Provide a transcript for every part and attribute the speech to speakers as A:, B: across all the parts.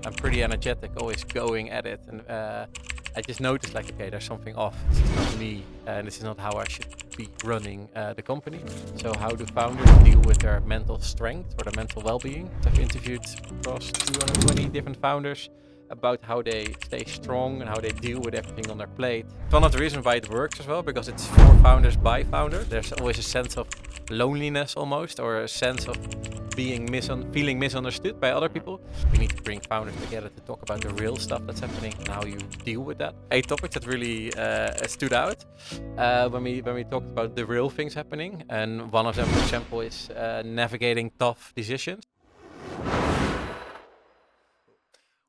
A: I'm pretty energetic, always going at it, and I just noticed like, okay, there's something off. This is not me, and this is not how I should be running the company. So how do founders deal with their mental strength or their mental well-being? I've interviewed across 220 different founders about how they stay strong and how they deal with everything on their plate. It's one of the reasons why it works as well, because it's for founders by founders. There's always a sense of loneliness almost, or a sense of feeling misunderstood by other people. We need to bring founders together to talk about the real stuff that's happening and how you deal with that. A topic that really stood out when we talked about the real things happening, and one of them, for example, is navigating tough decisions.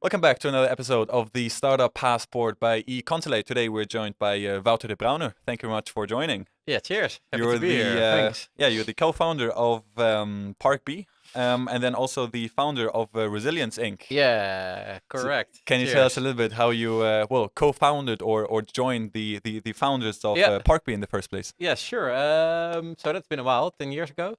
B: Welcome back to another episode of the Startup Passport by Econsulate. Today we're joined by Wouter de Bruijne. Thank you very much for joining.
A: Yeah, cheers. Happy
B: You're
A: to be here. Thanks.
B: You're the co-founder of ParkBee, and then also the founder of Resilience Inc.
A: Yeah, correct.
B: So can you tell us a little bit how you co-founded or joined the founders of ParkBee in the first place?
A: Yeah, sure. So that's been a while, 10 years ago.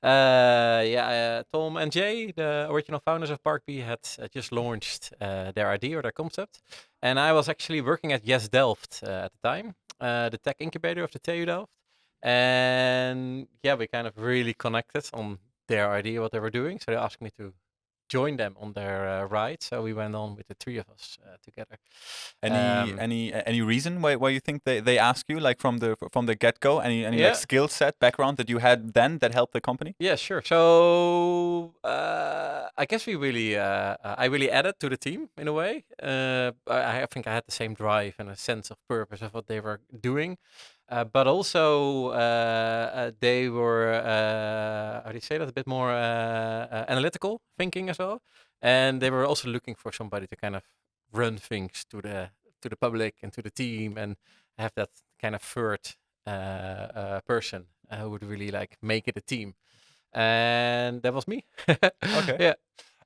A: Tom and Jay, the original founders of ParkBee, had just launched their idea or their concept. And I was actually working at Yes Delft at the time, the tech incubator of the TU Delft. And yeah, we kind of really connected on their idea, what they were doing. So they asked me to join them on their ride. So we went on with the three of us together.
B: Any reason why you think they ask you, like from the get go? Any like skill set background that you had then that helped the company?
A: Yeah, sure. So I guess we really I really added to the team in a way. I think I had the same drive and a sense of purpose of what they were doing. But also they were, how do you say that, a bit more analytical thinking as well. And they were also looking for somebody to kind of run things to the public and to the team and have that kind of third person who would really like make it a team. And that was me.
B: Okay.
A: Yeah.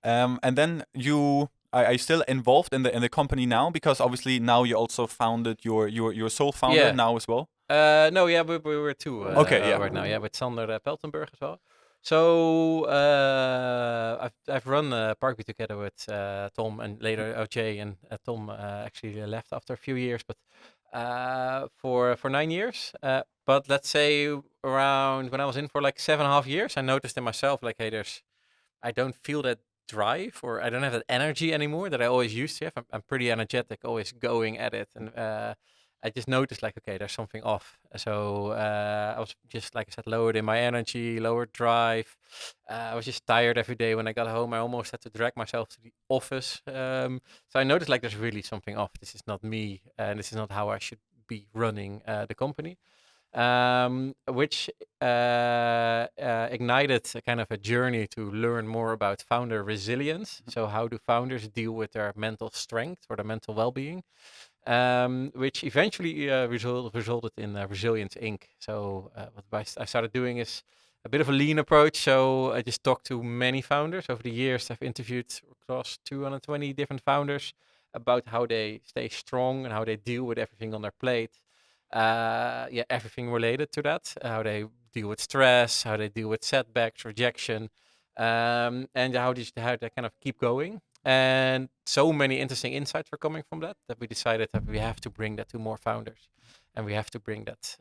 B: And then are you still involved in the company now? Because obviously now you also founded your sole founder now as well.
A: No, yeah, we were two right now. Yeah, with Sander Peltenburg as well. So I've run ParkBee together with Tom and later OJ, and Tom actually left after a few years, but for 9 years. But let's say around when I was in for like 7.5 years, I noticed in myself like, hey, I don't feel that drive, or I don't have that energy anymore that I always used to have. I'm pretty energetic, always going at it, and I just noticed like, okay, there's something off. So I was just, like I said, lowered in my energy, lower drive. I was just tired every day when I got home. I almost had to drag myself to the office. So I noticed like there's really something off. This is not me, and this is not how I should be running the company. Which ignited a kind of a journey to learn more about founder resilience. So how do founders deal with their mental strength or their mental well-being? Which eventually resulted in Resilience Inc. So what I started doing is a bit of a lean approach. So I just talked to many founders over the years. I've interviewed across 220 different founders about how they stay strong and how they deal with everything on their plate. Everything related to that, how they deal with stress, how they deal with setbacks, rejection, and how they kind of keep going. And so many interesting insights were coming from that we decided that we have to bring that to more founders, and we have to bring that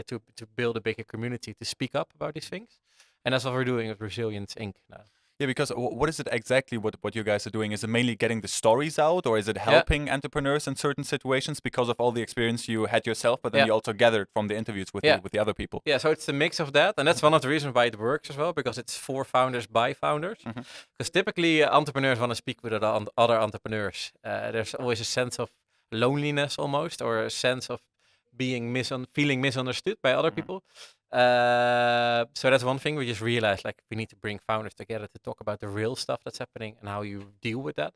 A: to build a bigger community to speak up about these things. And that's what we're doing with Resilience Inc. now.
B: Yeah, because what is it exactly what you guys are doing? Is it mainly getting the stories out, or is it helping entrepreneurs in certain situations because of all the experience you had yourself, but then you also gathered from the interviews with the other people?
A: Yeah, so it's a mix of that, and that's one of the reasons why it works as well, because it's for founders by founders. Because typically entrepreneurs want to speak with other entrepreneurs. There's always a sense of loneliness almost, or a sense of feeling misunderstood by other people. So that's one thing we just realized, like we need to bring founders together to talk about the real stuff that's happening and how you deal with that.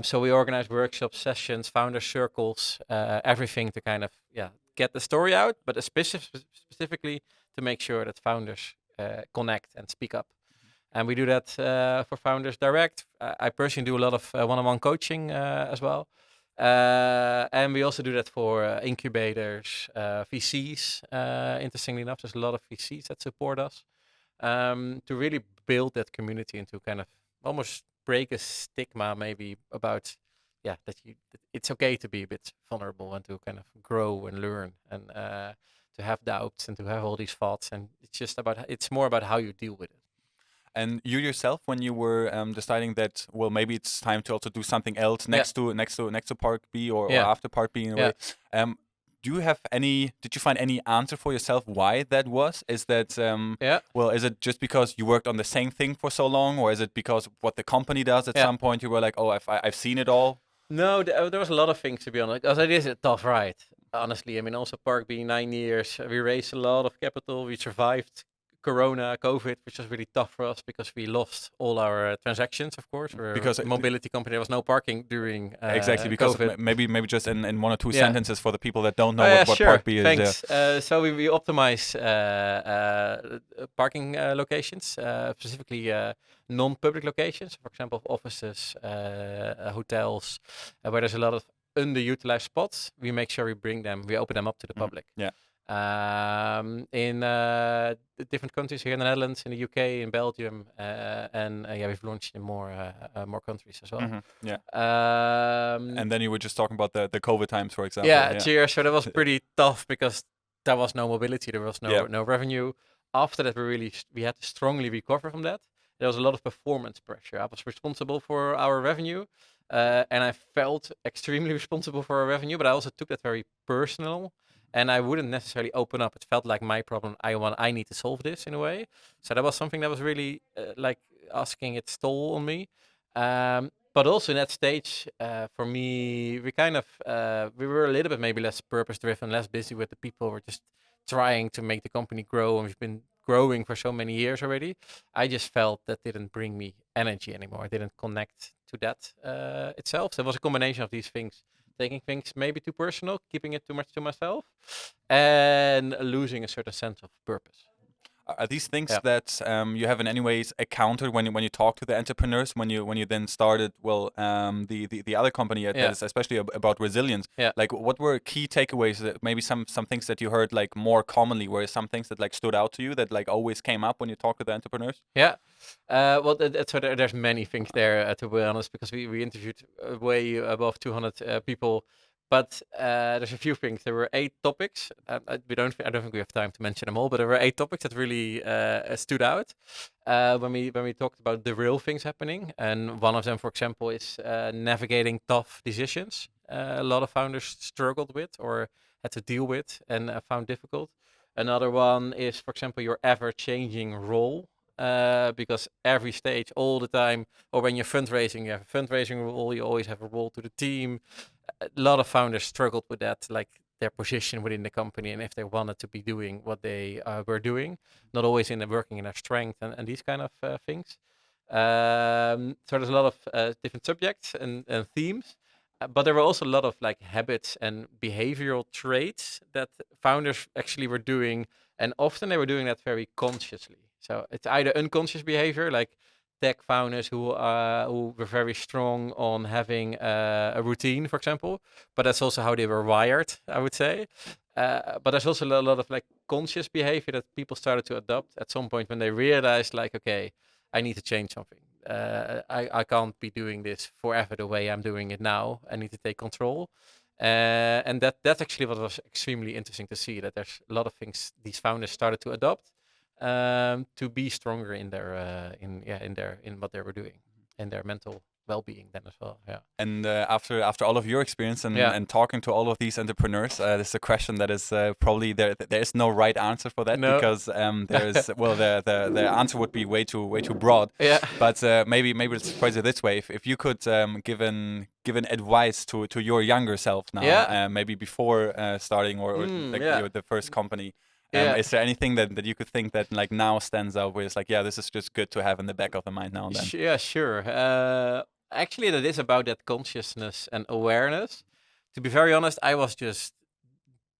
A: So we organize workshops, sessions, founder circles, everything to kind of get the story out, but specifically to make sure that founders connect and speak up. And we do that for founders direct. I personally do a lot of one-on-one coaching as well. And we also do that for incubators, VCs. Interestingly enough, there's a lot of VCs that support us to really build that community into kind of almost break a stigma maybe about that it's okay to be a bit vulnerable and to kind of grow and learn and to have doubts and to have all these thoughts, and it's more about how you deal with it.
B: And you yourself, when you were deciding that, well, maybe it's time to also do something else next to ParkBee or after ParkBee in a way. Did you find any answer for yourself why that was? Is that well, is it just because you worked on the same thing for so long, or is it because what the company does at some point you were like, oh, I've seen it all?
A: No, there was a lot of things, to be honest, because it is a tough ride. Honestly, I mean, also ParkBee 9 years, we raised a lot of capital, we survived Corona, COVID, which was really tough for us because we lost all our transactions, of course. Because a mobility company, there was no parking during
B: exactly, because
A: COVID.
B: Maybe just in one or two sentences for the people that don't know what ParkBee is.
A: Thanks. So we optimize parking locations, specifically non-public locations, for example, offices, hotels, where there's a lot of underutilized spots. We make sure we open them up to the public.
B: Yeah.
A: In different countries here in the Netherlands, in the UK, in Belgium, and we've launched in more countries as well.
B: Mm-hmm. Yeah. And then you were just talking about the COVID times, for example.
A: Yeah, cheers. So that was pretty tough because there was no mobility, there was no revenue. After that, we had to strongly recover from that. There was a lot of performance pressure. I was responsible for our revenue, and I felt extremely responsible for our revenue, but I also took that very personal. And I wouldn't necessarily open up. It felt like my problem. I need to solve this in a way. So that was something that was really like asking its toll on me. But also in that stage, for me, we were a little bit maybe less purpose-driven, less busy with the people. We're just trying to make the company grow, and we've been growing for so many years already. I just felt that didn't bring me energy anymore. I didn't connect to that itself. So it was a combination of these things. Taking things maybe too personal, keeping it too much to myself, and losing a certain sense of purpose.
B: Are these things that you have in any ways encountered when you talk to the entrepreneurs, when you then started the other company that is especially about resilience? Like, what were key takeaways? That maybe some things that you heard like more commonly, were some things that like stood out to you that like always came up when you talk to the entrepreneurs?
A: So there's many things there, to be honest, because we interviewed way above 200 people. But there's a few things. There were 8 topics. I don't think we have time to mention them all, but there were 8 topics that really stood out when we talked about the real things happening. And one of them, for example, is navigating tough decisions. A lot of founders struggled with or had to deal with and found difficult. Another one is, for example, your ever-changing role. Because every stage, all the time, or when you're fundraising, you have a fundraising role, you always have a role to the team. A lot of founders struggled with that, like their position within the company and if they wanted to be doing what they were doing, not always working in their strength and these kind of things. So there's a lot of different subjects and themes, but there were also a lot of like habits and behavioral traits that founders actually were doing, and often they were doing that very consciously. So it's either unconscious behavior, like tech founders who were very strong on having a routine, for example, but that's also how they were wired, I would say. But there's also a lot of like conscious behavior that people started to adopt at some point when they realized, like, okay, I need to change something. I can't be doing this forever the way I'm doing it now. I need to take control. And that's actually what was extremely interesting to see, that there's a lot of things these founders started to adopt to be stronger in what they were doing, in their mental well-being then as well. Yeah.
B: And after all of your experience and talking to all of these entrepreneurs, this is a question that is probably there is no right answer for that, because there is the answer would be way too broad.
A: Yeah.
B: But maybe let's phrase it this way: if you could give an advice to your younger self now, maybe before starting or the first company. Is there anything that you could think that like now stands out where it's like, this is just good to have in the back of the mind now and then?
A: Yeah, sure. Actually, that is about that consciousness and awareness. To be very honest, I was just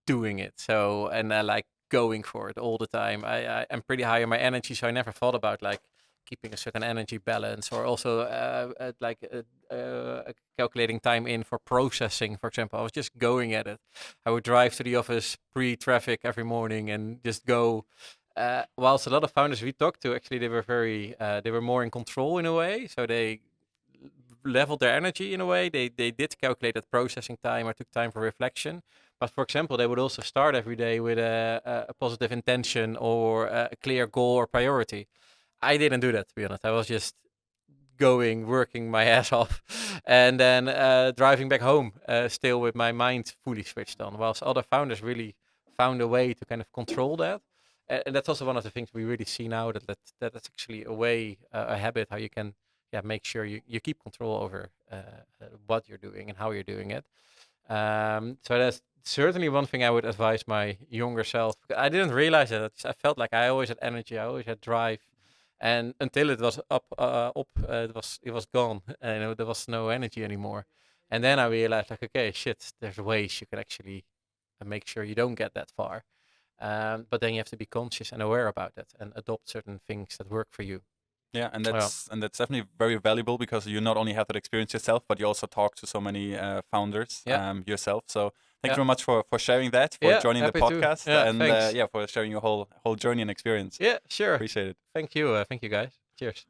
A: doing it. So, and like going for it all the time. I'm pretty high on my energy, so I never thought about like keeping a certain energy balance, or also calculating time in for processing, for example. I was just going at it. I would drive to the office pre-traffic every morning and just go. Whilst a lot of founders we talked to, actually, they were more in control in a way. So they leveled their energy in a way. They did calculate that processing time or took time for reflection. But for example, they would also start every day with a positive intention or a clear goal or priority. I didn't do that, to be honest. I was just working my ass off, and then driving back home still with my mind fully switched on, whilst other founders really found a way to kind of control that. And that's also one of the things we really see now, that's actually a way, a habit, how you can make sure you keep control over what you're doing and how you're doing it. So that's certainly one thing I would advise my younger self. I didn't realize that. I felt like I always had energy, I always had drive, and until it was it was gone, and there was no energy anymore. And then I realized, like, okay, shit, there's ways you can actually make sure you don't get that far. But then you have to be conscious and aware about it and adopt certain things that work for you.
B: Yeah, and that's definitely very valuable, because you not only have that experience yourself, but you also talk to so many founders yourself. So thank you very much for sharing that, for joining the podcast, and for sharing your whole journey and experience.
A: Yeah, sure.
B: Appreciate it.
A: Thank you guys. Cheers.